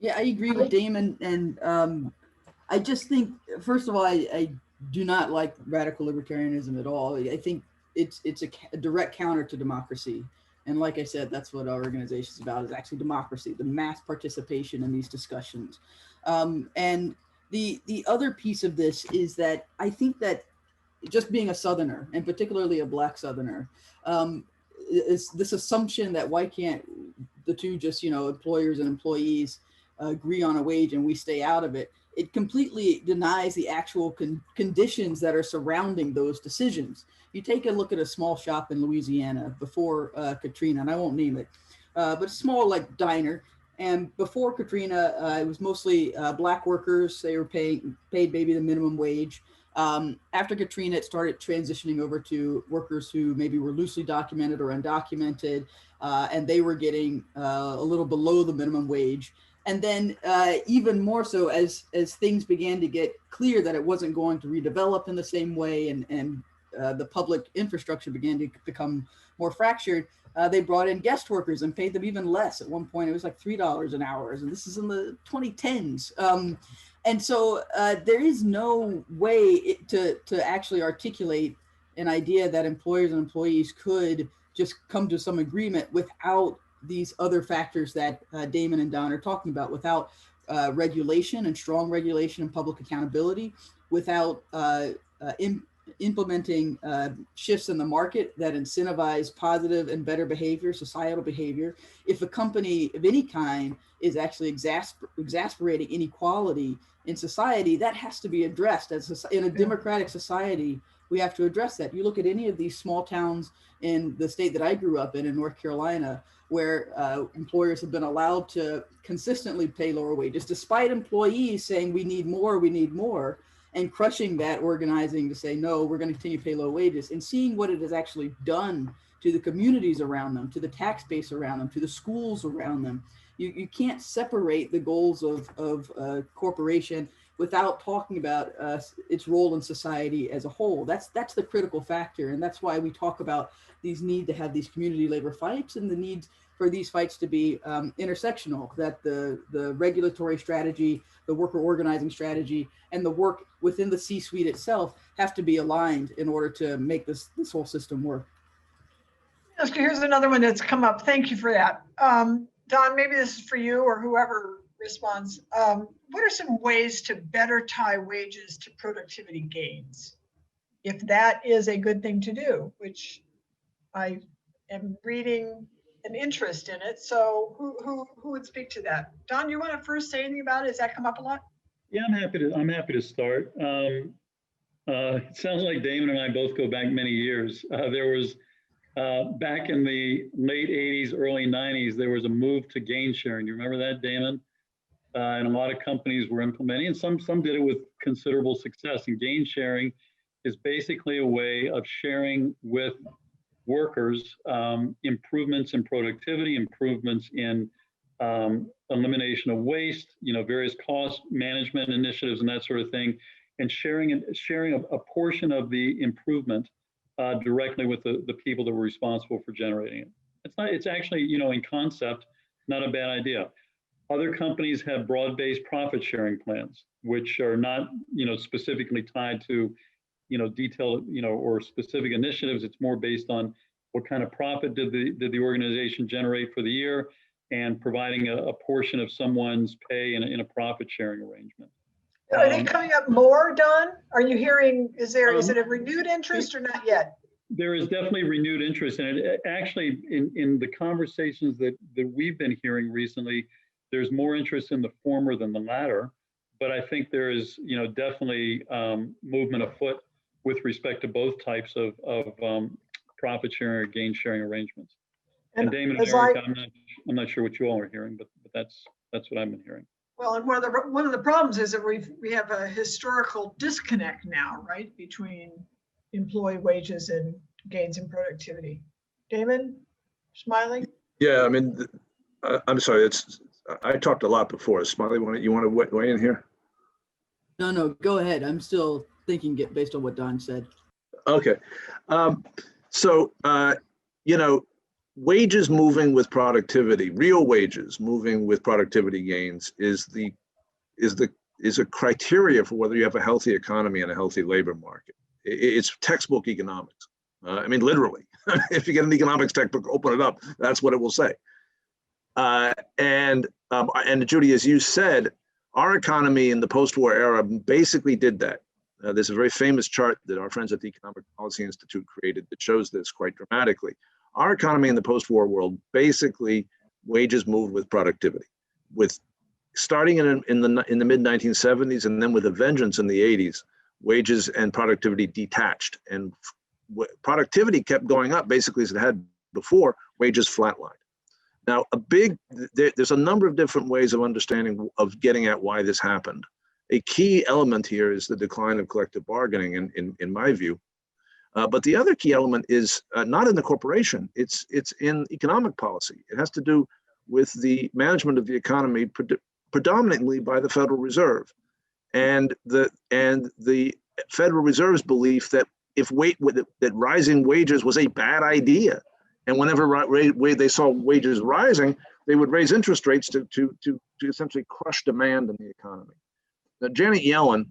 Yeah, I agree with Damon, and I just think, first of all, I do not like radical libertarianism at all. I think it's a direct counter to democracy. And like I said, that's what our organization is about, is actually democracy, the mass participation in these discussions. And the other piece of this is that I think that just being a Southerner, and particularly a Black Southerner, is this assumption that why can't the two just, employers and employees agree on a wage and we stay out of it? It completely denies the actual conditions that are surrounding those decisions. You take a look at a small shop in Louisiana before Katrina, and I won't name it, but a small diner. And before Katrina, it was mostly Black workers. They were paid maybe the minimum wage. After Katrina, it started transitioning over to workers who maybe were loosely documented or undocumented, and they were getting a little below the minimum wage. And then even more so as things began to get clear that it wasn't going to redevelop in the same way, and the public infrastructure began to become more fractured, they brought in guest workers and paid them even less. At one point, it was like $3 an hour, and this is in the 2010s. And so there is no way to actually articulate an idea that employers and employees could just come to some agreement without these other factors that Damon and Don are talking about, without regulation and strong regulation and public accountability, without implementing shifts in the market that incentivize positive and better behavior, societal behavior. If a company of any kind is actually exasperating inequality in society, that has to be addressed. In a democratic society, we have to address that. You look at any of these small towns in the state that I grew up in North Carolina, where employers have been allowed to consistently pay lower wages, despite employees saying we need more, and crushing that organizing to say, no, we're going to continue to pay low wages, and seeing what it has actually done to the communities around them, to the tax base around them, to the schools around them. You can't separate the goals of a corporation without talking about its role in society as a whole. That's the critical factor. And that's why we talk about these need to have these community labor fights, and the need for these fights to be intersectional, that the regulatory strategy, the worker organizing strategy, and the work within the C-suite itself have to be aligned in order to make this whole system work. Here's another one that's come up. Thank you for that. Don, maybe this is for you or whoever responds. What are some ways to better tie wages to productivity gains? If that is a good thing to do, which I am reading an interest in it. So who would speak to that? Don, you want to first say anything about it? Has that come up a lot? Yeah, I'm happy to start. It sounds like Damon and I both go back many years. There was back in the late 80s, early 90s, there was a move to gain sharing. Do you remember that, Damon? And a lot of companies were implementing, and some did it with considerable success. And gain sharing is basically a way of sharing with workers improvements in productivity, improvements in elimination of waste, various cost management initiatives and that sort of thing, and sharing a portion of the improvement directly with the people that were responsible for generating it. It's actually, in concept, not a bad idea. Other companies have broad-based profit sharing plans, which are not, specifically tied to, detailed, or specific initiatives. It's more based on what kind of profit did the organization generate for the year, and providing a portion of someone's pay in a profit sharing arrangement. Are they coming up more, Don? Are you hearing, is it a renewed interest or not yet? There is definitely renewed interest in it. Actually, in the conversations that we've been hearing recently, there's more interest in the former than the latter. But I think there is, definitely movement afoot with respect to both types of profit sharing or gain sharing arrangements. And Damon and Eric, I'm not sure what you all are hearing, but that's what I've been hearing. Well, and one of the problems is that we have a historical disconnect now, right, between employee wages and gains in productivity. Damon, smiling? Yeah, I mean, I'm sorry. I talked a lot before. Smiley, you want to weigh in here? No, go ahead. I'm still thinking based on what Don said. Okay, wages moving with productivity, real wages moving with productivity gains is a criteria for whether you have a healthy economy and a healthy labor market. It's textbook economics. I mean, literally, if you get an economics textbook, open it up, that's what it will say. And Judy, as you said, our economy in the post-war era basically did that. There's a very famous chart that our friends at the Economic Policy Institute created that shows this quite dramatically. Our economy in the post-war world, basically wages moved with productivity, with starting in the mid-1970s and then with a vengeance in the 80s, wages and productivity detached, and productivity kept going up basically as it had before, wages flatlined. Now, there's a number of different ways of understanding, of getting at why this happened. A key element here is the decline of collective bargaining, in my view. But the other key element is not in the corporation, it's in economic policy. It has to do with the management of the economy predominantly by the Federal Reserve. And the Federal Reserve's belief that that rising wages was a bad idea. And whenever they saw wages rising, they would raise interest rates to essentially crush demand in the economy. Now, Janet Yellen,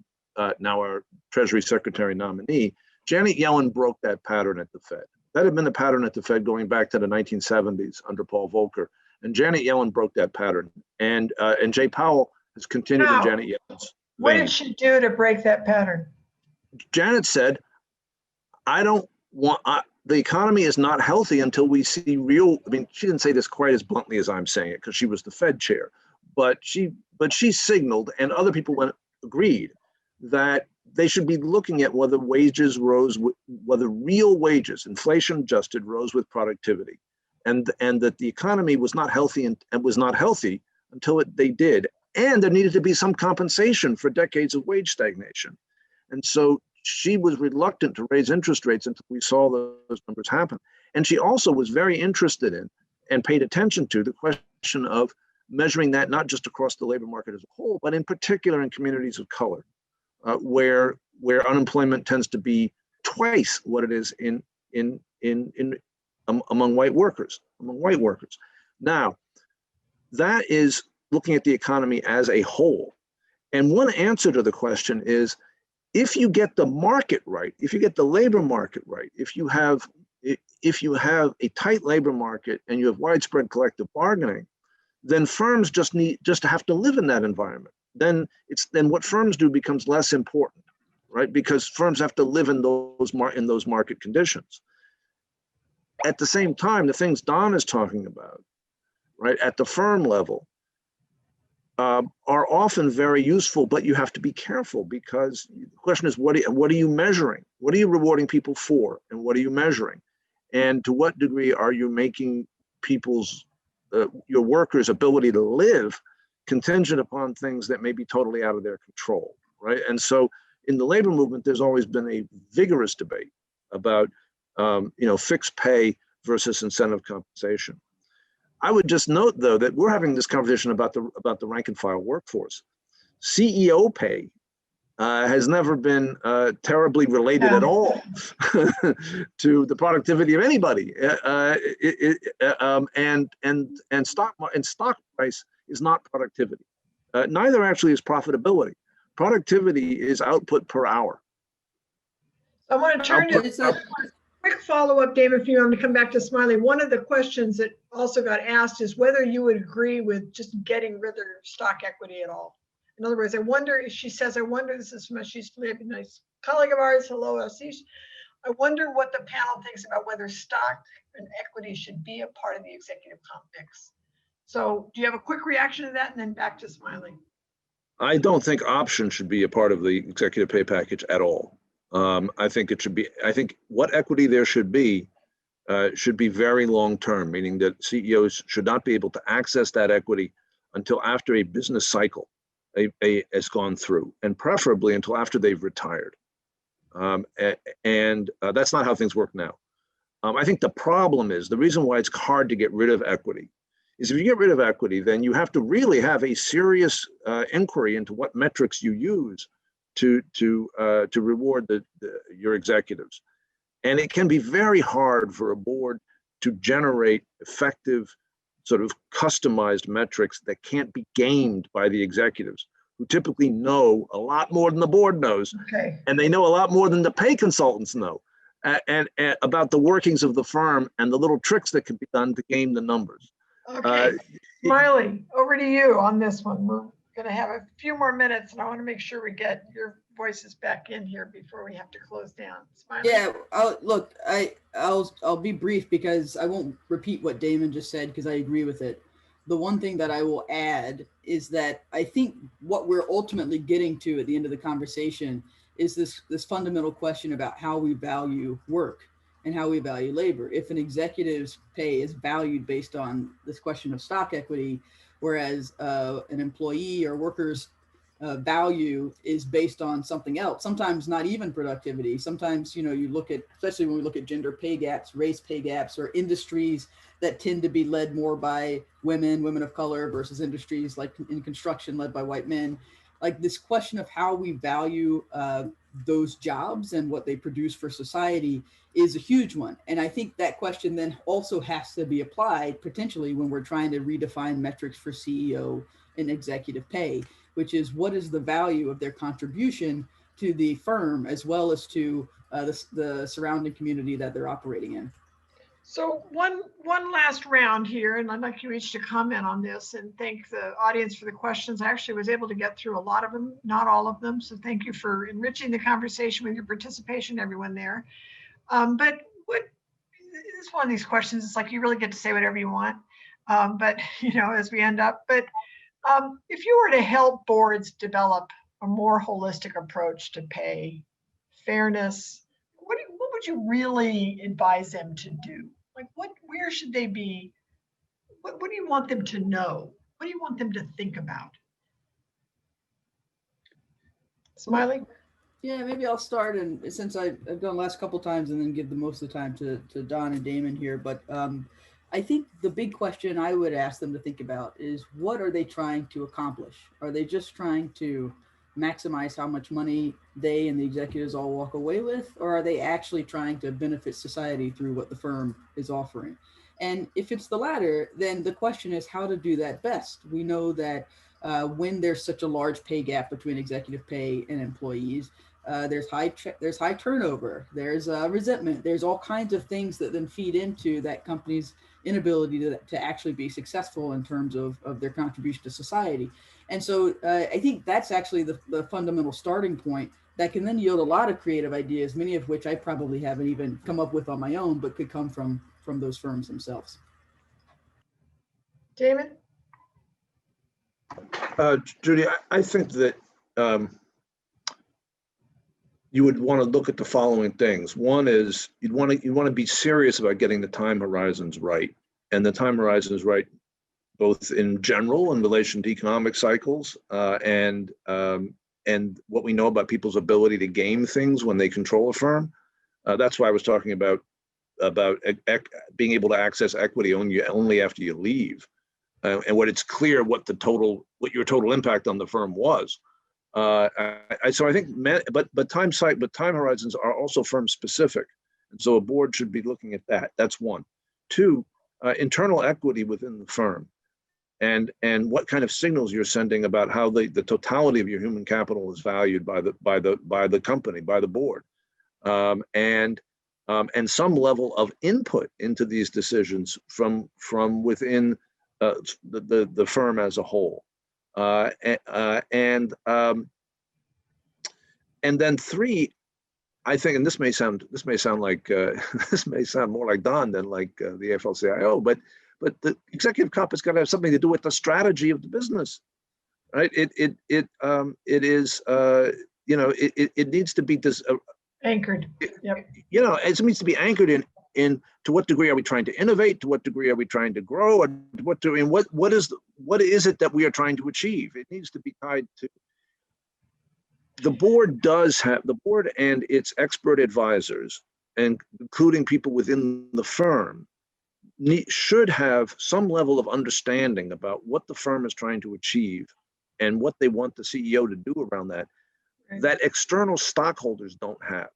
now our Treasury Secretary nominee, Janet Yellen broke that pattern at the Fed. That had been the pattern at the Fed going back to the 1970s under Paul Volcker. And Janet Yellen broke that pattern. And Jay Powell has continued in Janet Yellen's What vein. did she do to break that pattern? Janet said, the economy is not healthy until we see real, I mean, she didn't say this quite as bluntly as I'm saying it because she was the Fed chair, but she signaled, and other people agreed, that they should be looking at whether wages rose, whether real wages, inflation adjusted, rose with productivity, and that the economy was not healthy and was not healthy until they did, and there needed to be some compensation for decades of wage stagnation. And so she was reluctant to raise interest rates until we saw those numbers happen. And she also was very interested in and paid attention to the question of measuring that not just across the labor market as a whole, but in particular in communities of color, where unemployment tends to be twice what it is among white workers. Now, that is looking at the economy as a whole. And one answer to the question is, if you get the market right, if you get the labor market right, if you have a tight labor market and you have widespread collective bargaining, then firms just have to live in that environment. Then what firms do becomes less important, right? Because firms have to live in those market conditions. At the same time, the things Don is talking about, right, at the firm level, are often very useful, but you have to be careful, because the question is, what are you measuring? What are you rewarding people for, and what are you measuring? And to what degree are you making your workers' ability to live contingent upon things that may be totally out of their control, right? And so in the labor movement, there's always been a vigorous debate about fixed pay versus incentive compensation. I would just note, though, that we're having this conversation about the rank and file workforce. CEO pay has never been terribly related at all to the productivity of anybody. And stock price is not productivity. Neither actually is profitability. Productivity is output per hour. I want to turn to quick follow-up, Dave, if you want to come back to Smiley. One of the questions that also got asked is whether you would agree with just getting rid of stock equity at all. In other words, I wonder if she says, I wonder, this is from, she's a nice colleague of ours, hello, Ashish. I wonder what the panel thinks about whether stock and equity should be a part of the executive comp mix. So do you have a quick reaction to that? And then back to Smiley. I don't think options should be a part of the executive pay package at all. I think it should be, I think what equity there should be very long-term, meaning that CEOs should not be able to access that equity until after a business cycle has gone through, and preferably until after they've retired. That's not how things work now. I think the problem is, the reason why it's hard to get rid of equity is if you get rid of equity, then you have to really have a serious inquiry into what metrics you use to reward your executives. And it can be very hard for a board to generate effective, sort of customized metrics that can't be gamed by the executives, who typically know a lot more than the board knows. Okay. And they know a lot more than the pay consultants know and about the workings of the firm and the little tricks that can be done to game the numbers. Okay, Smiley, over to you on this one. We're going to have a few more minutes, and I want to make sure we get your voices back in here before we have to close down. Smiley? Yeah, I'll be brief because I won't repeat what Damon just said because I agree with it. The one thing that I will add is that I think what we're ultimately getting to at the end of the conversation is this fundamental question about how we value work and how we value labor. If an executive's pay is valued based on this question of stock equity, whereas an employee or worker's value is based on something else, sometimes not even productivity. Sometimes, you look at, especially when we look at gender pay gaps, race pay gaps, or industries that tend to be led more by women of color versus industries like in construction led by white men. Like this question of how we value those jobs and what they produce for society is a huge one. And I think that question then also has to be applied potentially when we're trying to redefine metrics for CEO and executive pay, which is what is the value of their contribution to the firm as well as to the surrounding community that they're operating in. So one last round here, and I'd like you each to comment on this and thank the audience for the questions. I actually was able to get through a lot of them, not all of them. So thank you for enriching the conversation with your participation, everyone there. But what is one of these questions? It's like you really get to say whatever you want. But as we end up, but if you were to help boards develop a more holistic approach to pay, fairness, what would you really advise them to do? Like where should they be? What do you want them to know? What do you want them to think about? Smiley? Yeah, maybe I'll start, and since I've done the last couple times, and then give the most of the time to Don and Damon here. But I think the big question I would ask them to think about is, what are they trying to accomplish? Are they just trying to maximize how much money they and the executives all walk away with, or are they actually trying to benefit society through what the firm is offering? And if it's the latter, then the question is how to do that best. We know that when there's such a large pay gap between executive pay and employees, there's high turnover, there's resentment, there's all kinds of things that then feed into that company's inability to actually be successful in terms of their contribution to society. And so I think that's actually the fundamental starting point that can then yield a lot of creative ideas, many of which I probably haven't even come up with on my own, but could come from those firms themselves. Damon? Judy, I think that you would want to look at the following things. One is you want to be serious about getting the time horizons right, and the time horizons right both in general in relation to economic cycles and what we know about people's ability to game things when they control a firm. That's why I was talking about being able to access equity only after you leave, and what it's clear what your total impact on the firm was. So I think, but time horizons are also firm specific, and so a board should be looking at that. That's one. Two, internal equity within the firm, and what kind of signals you're sending about how the totality of your human capital is valued by the company, by the board, and some level of input into these decisions from within the firm as a whole. And then three, I think, and this may sound like this may sound more like Don than like the AFL-CIO, but the executive comp has got to have something to do with the strategy of the business, right? It is it needs to be Anchored. Yep. It needs to be anchored in to what degree are we trying to innovate, to what degree are we trying to grow, and what is it that we are trying to achieve. It needs to be tied to the board and its expert advisors, and including people within the firm, should have some level of understanding about what the firm is trying to achieve and what they want the CEO to do around that. That external stockholders don't have,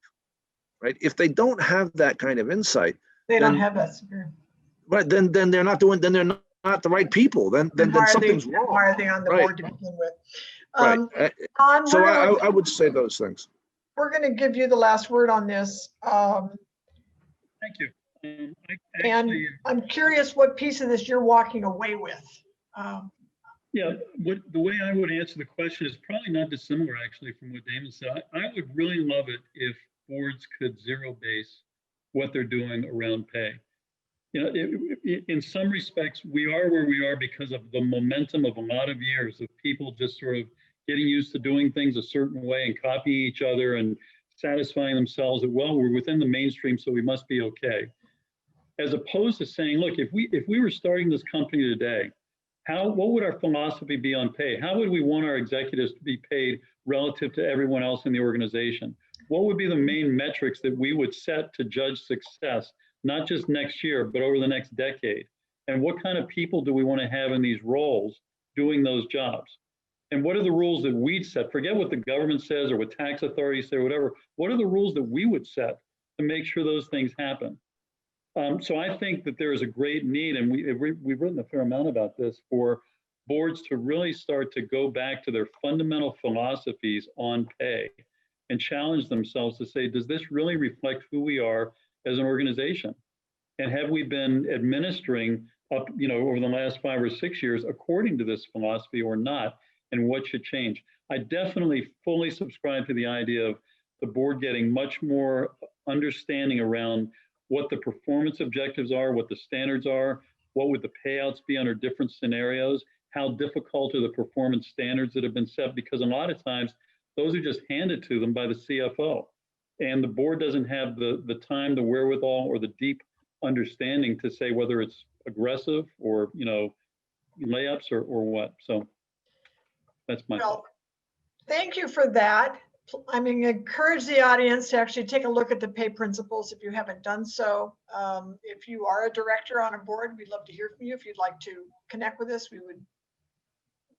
right? If they don't have that kind of insight, They don't have that. Right, then they're not doing. Then they're not the right people. Then something's wrong. Why are they on the board to begin with? Right. Don, So I would say those things. We're going to give you the last word on this. Thank you. And I'm curious what piece of this you're walking away with. Yeah, the way I would answer the question is probably not dissimilar, actually, from what Damon said. I would really love it if boards could zero base what they're doing around pay. In some respects, we are where we are because of the momentum of a lot of years of people just sort of getting used to doing things a certain way and copying each other and satisfying themselves that, well, we're within the mainstream, so we must be okay. As opposed to saying, look, if we were starting this company today, what would our philosophy be on pay? How would we want our executives to be paid relative to everyone else in the organization? What would be the main metrics that we would set to judge success, not just next year, but over the next decade? And what kind of people do we want to have in these roles doing those jobs? And what are the rules that we'd set? Forget what the government says or what tax authorities say or whatever. What are the rules that we would set to make sure those things happen? So I think that there is a great need, and we've written a fair amount about this, for boards to really start to go back to their fundamental philosophies on pay and challenge themselves to say, does this really reflect who we are as an organization? And have we been administering up, over the last 5 or 6 years according to this philosophy or not? And what should change? I definitely fully subscribe to the idea of the board getting much more understanding around what the performance objectives are, what the standards are, what would the payouts be under different scenarios, how difficult are the performance standards that have been set, because a lot of times those are just handed to them by the CFO. And the board doesn't have the time, the wherewithal, or the deep understanding to say whether it's aggressive or, layups or what. So that's my thought. Thank you for that. I mean, encourage the audience to actually take a look at the pay principles if you haven't done so. If you are a director on a board, we'd love to hear from you. If you'd like to connect with us, we would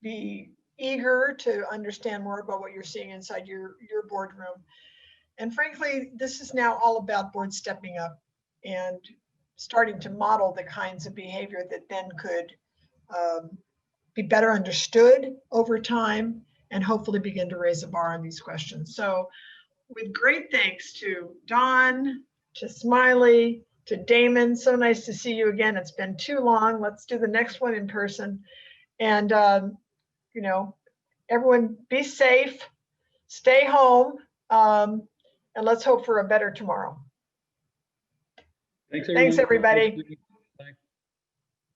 be eager to understand more about what you're seeing inside your boardroom. And frankly, this is now all about boards stepping up and starting to model the kinds of behavior that then could be better understood over time, and hopefully begin to raise the bar on these questions. So with great thanks to Don, to Smiley, to Damon, so nice to see you again. It's been too long. Let's do the next one in person. And, everyone be safe, stay home, and let's hope for a better tomorrow. Thanks, Thanks, everybody.